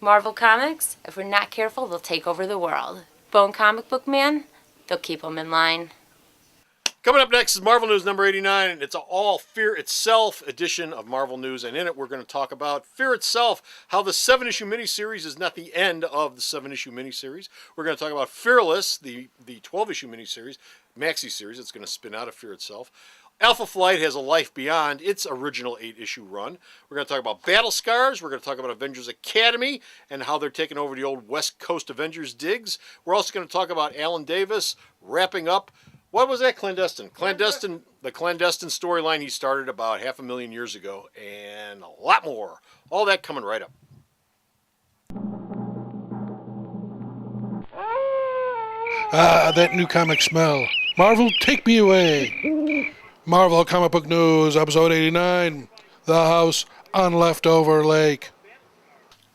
Marvel Comics, if we're not careful, they'll take over the world. Bone Comic Book Man, they'll keep them in line. Coming up next is Marvel News number 89, and it's an all Fear Itself edition of Marvel News, and in it we're going to talk about Fear Itself, how the 7-issue miniseries is not the end of the 7-issue miniseries. We're going to talk about Fearless, the 12-issue miniseries, maxi series that's going to spin out of Fear Itself. Alpha Flight has a life beyond its original 8-issue run. We're going to talk about Battle Scars. We're going to talk about Avengers Academy and how they're taking over the old West Coast Avengers digs. We're also going to talk about Alan Davis wrapping up. What was that? Clandestine. The Clandestine storyline he started about 500,000 years ago, and a lot more. All that coming right up. Ah, that new comic smell. Marvel, take me away. Marvel Comic Book News, episode 89, The House on Leftover Lake.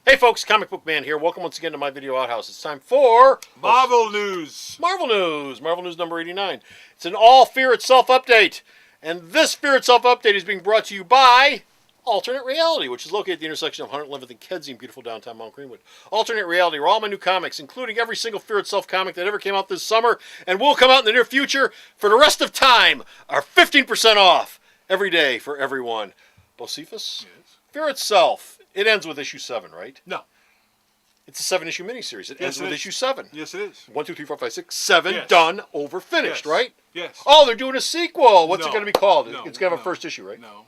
Hey folks, Comic Book Man here. Welcome once again to my video outhouse. It's time for Marvel News. Marvel News number 89. It's an all Fear Itself update. And this Fear Itself update is being brought to you by Alternate Reality, which is located at the intersection of 111th and Kedzie in beautiful downtown Mount Greenwood. Alternate Reality, where all my new comics, including every single Fear Itself comic that ever came out this summer and will come out in the near future for the rest of time, are 15% off every day for everyone. Bocephus? Yes. Fear Itself. It ends with issue 7, right? No. It's a 7-issue miniseries. It ends with issue 7. Yes, it is. 1, 2, 3, 4, 5, 6, 7, Yes. done, over, finished, Yes. right? Yes. Oh, they're doing a sequel. What's it No. going to be called? No. It's going to have a No. first issue, right? No.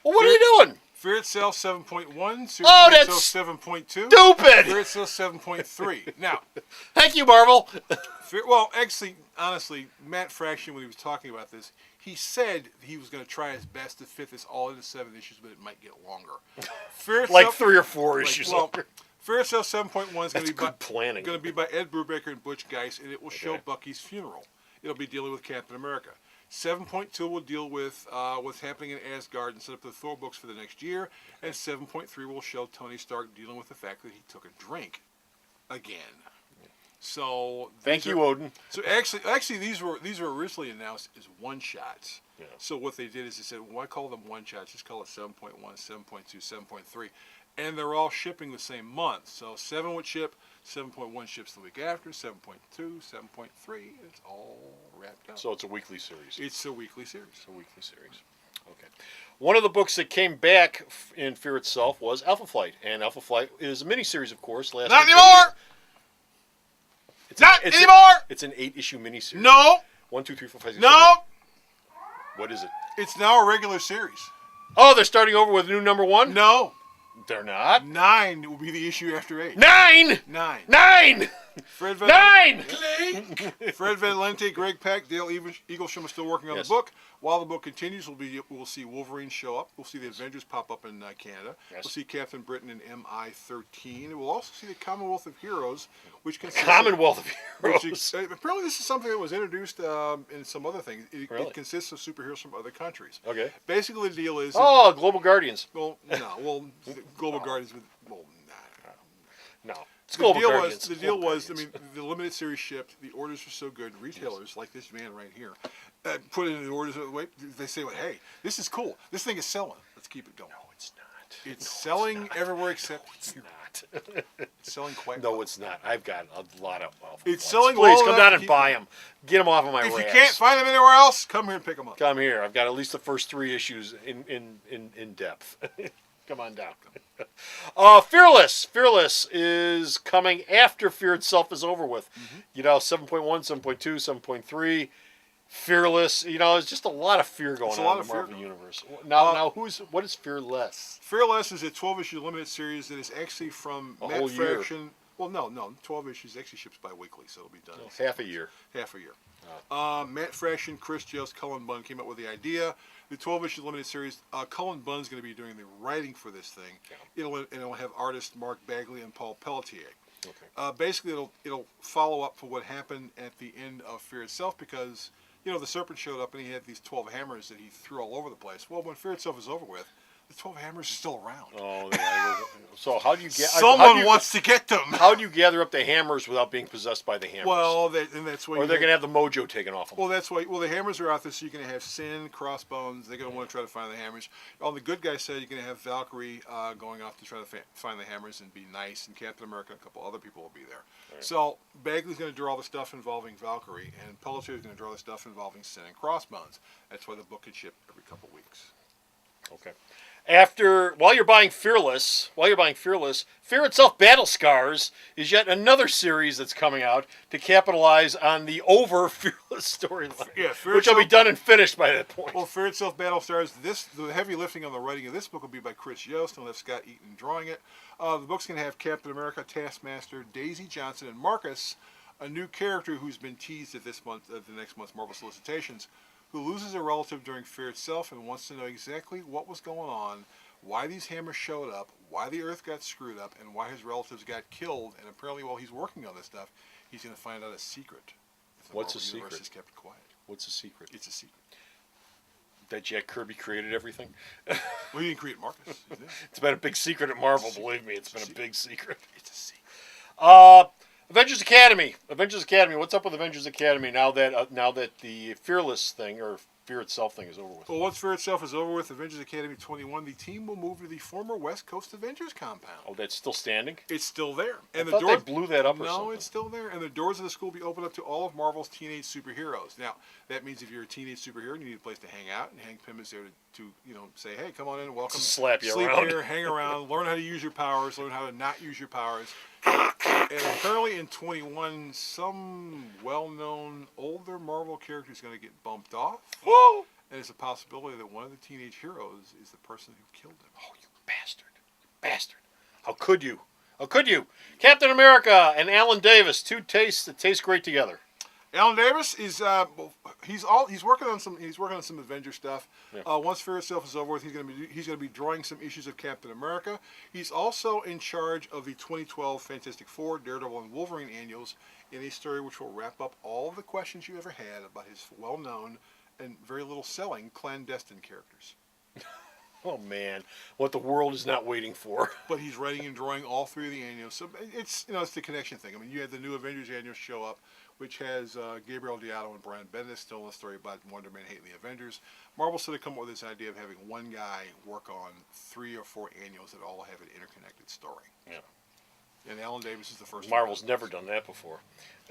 Well, what are you doing? Fear Itself 7.1. Oh, Fear that's Itself 7.2. Stupid! Fear Itself 7.3. Now, Thank you, Marvel. actually, honestly, Matt Fraction, when he was talking about this, he said he was going to try his best to fit this all into 7 issues, but it might get longer. Fear Like Itself- 3 or 4 issues longer. Fear Itself 7.1 is going That's to be good planning. Going to be by Ed Brubaker and Butch Geist, and it will show Okay. Bucky's funeral. It'll be dealing with Captain America. 7.2 will deal with what's happening in Asgard and set up the Thor books for the next year, and 7.3 will show Tony Stark dealing with the fact that he took a drink again. So Thank you, Odin. So actually, these were originally announced as one shots. Yeah. So what they did is they said, why call them one shots? Just call it 7.1, 7.2, 7.3, and they're all shipping the same month. So 7 would ship, 7.1 ships the week after, 7.2, 7.3. It's all wrapped up. So it's a weekly series. It's a weekly series. It's a weekly series. Okay. One of the books that came back in Fear Itself was Alpha Flight, and Alpha Flight is a miniseries, of course. Not anymore. Not anymore. It's an 8-issue miniseries. No. 1, 2, 3, 4, 5, 6, No. 7, 8. What is it? It's now a regular series. Oh, they're starting over with new number 1? No. They're not. 9 will be the issue after 8. 9! 9. 9! Fred Van 9! Fred Van Lente, Greg Pak, Dale Eaglesham are still working on Yes. the book. While the book continues, we'll see Wolverine show up. We'll see the Avengers pop up in Canada. Yes. We'll see Captain Britain in MI-13. And we'll also see the Commonwealth of Heroes, which consists Commonwealth of which Heroes. apparently this is something that was introduced in some other things. Really? It consists of superheroes from other countries. Okay. Basically, the deal is... Oh, Global Guardians. Well, no. Well, Global Guardians... Well, nah. No. It's Global The Guardians. deal was, I mean, the limited series shipped. The orders were so good. Retailers, like this man right here, put in the orders. Wait, they say, well, hey, this is cool. This thing is selling. Let's keep it going. No, it's not. It's selling everywhere except It's not. It's selling quite No, well. it's not. I've got a lot of Alpha It's Flights. selling Please, well come enough down to and keep buy them. them. Get them off of my If you racks. can't find them anywhere else, come here and pick them up. Come here. I've got at least the first 3 issues in depth. Come on down. Fearless. Fearless is coming after Fear Itself is over with. Mm-hmm. You know, 7.1, 7.2, 7.3. Fearless. You know, there's just a lot of fear going It's a on lot in of the fear Marvel going on. Universe. Now, what is Fearless? Fearless is a 12-issue limited series that is actually from A Matt whole year. Fraction. Well, no, 12 issues actually ships bi-weekly, so it'll be done. in Half a year. Half a year. Matt Fraction, Chris Jales, Cullen Bunn came up with the idea. The 12-issue limited series, Cullen Bunn's going to be doing the writing for this thing. Yeah. It'll have artists Mark Bagley and Paul Pelletier. Okay. Basically, it'll follow up for what happened at the end of Fear Itself because, you know, the Serpent showed up and he had these 12 hammers that he threw all over the place. Well, when Fear Itself is over with, The 12 Hammers are still around. Oh, yeah. So how do you get? Someone wants to get them. How do you gather up the hammers without being possessed by the hammers? Well, and that's why. Or they're gonna have the mojo taken off them. Well, that's why. Well, the hammers are out there, so you're gonna have Sin, Crossbones. They're gonna want to try to find the hammers. On the good guy side, you're gonna have Valkyrie going off to try to find the hammers and be nice, and Captain America and a couple other people will be there. Right. So Bagley's gonna draw the stuff involving Valkyrie, and Pelletier is gonna draw the stuff involving Sin and Crossbones. That's why the book can ship every couple weeks. Okay. While you're buying Fearless, Fear Itself Battle Scars is yet another series that's coming out to capitalize on the over Fearless storyline. Yeah, which will be done and finished by that point. Well, Fear Itself Battle Scars, the heavy lifting on the writing of this book will be by Chris Yost, and we'll have Scott Eaton drawing it. The book's going to have Captain America, Taskmaster, Daisy Johnson, and Marcus, a new character who's been teased at the next month's Marvel solicitations, who loses a relative during Fear Itself and wants to know exactly what was going on, why these hammers showed up, why the Earth got screwed up, and why his relatives got killed. And apparently while he's working on this stuff, he's going to find out a secret. What's a secret? The universe is kept quiet. What's a secret? It's a secret. That Jack Kirby created everything? Well, he didn't create Marcus. It's been a big secret at Marvel, believe me. It's been a big secret. It's a secret. Avengers Academy. What's up with Avengers Academy now that the Fearless thing or Fear Itself thing is over with? Well, once Fear Itself is over with, Avengers Academy 21, the team will move to the former West Coast Avengers compound. Oh, that's still standing? It's still there. And I thought they blew that up or something. No, it's still there. And the doors of the school will be opened up to all of Marvel's teenage superheroes. Now, that means if you're a teenage superhero and you need a place to hang out, and Hank Pym is there to say, hey, come on in, welcome. Slap you sleep around. Here, hang around, learn how to use your powers, learn how to not use your powers. And apparently in 21, some well-known older Marvel character is going to get bumped off. Whoa! And there's a possibility that one of the teenage heroes is the person who killed him. Oh, you bastard. Bastard. How could you? How could you? Captain America and Alan Davis, two tastes that taste great together. Alan Davis is he's working on some Avenger stuff. Yeah. Once Fear Itself is over with, he's going to be drawing some issues of Captain America. He's also in charge of the 2012 Fantastic Four, Daredevil, and Wolverine annuals in a story which will wrap up all of the questions you ever had about his well-known and very little selling clandestine characters. Oh man, what the world is not waiting for. But he's writing and drawing all three of the annuals, so it's it's the connection thing. I mean, you had the new Avengers annual show up, which has Gabriel Diallo and Brian Bendis still in the story about Wonder Man hating the Avengers. Marvel sort of come up with this idea of having one guy work on 3 or 4 annuals that all have an interconnected story. Yeah. And Alan Davis is the first. Marvel's never done that before.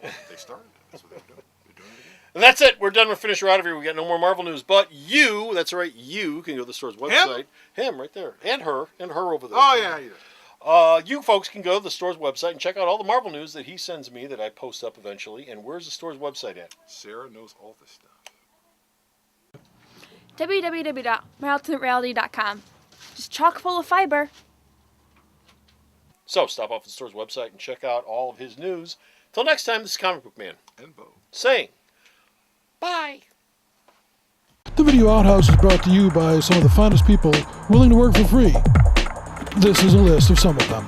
They started. That's what they're doing. They're doing it again. And that's it. We're done. We're finished. We're out of here. We got no more Marvel news. But you, that's right, you can go to the store's website. Him right there. And her over there. Oh, yeah. You folks can go to the store's website and check out all the Marvel news that he sends me that I post up eventually. And where's the store's website at? Sarah knows all this stuff. www.myultimatereality.com. Just chock full of fiber. So stop off at the store's website and check out all of his news. Till next time, this is Comic Book Man. And Bo. Saying bye. The video Outhouse is brought to you by some of the finest people willing to work for free. This is a list of some of them.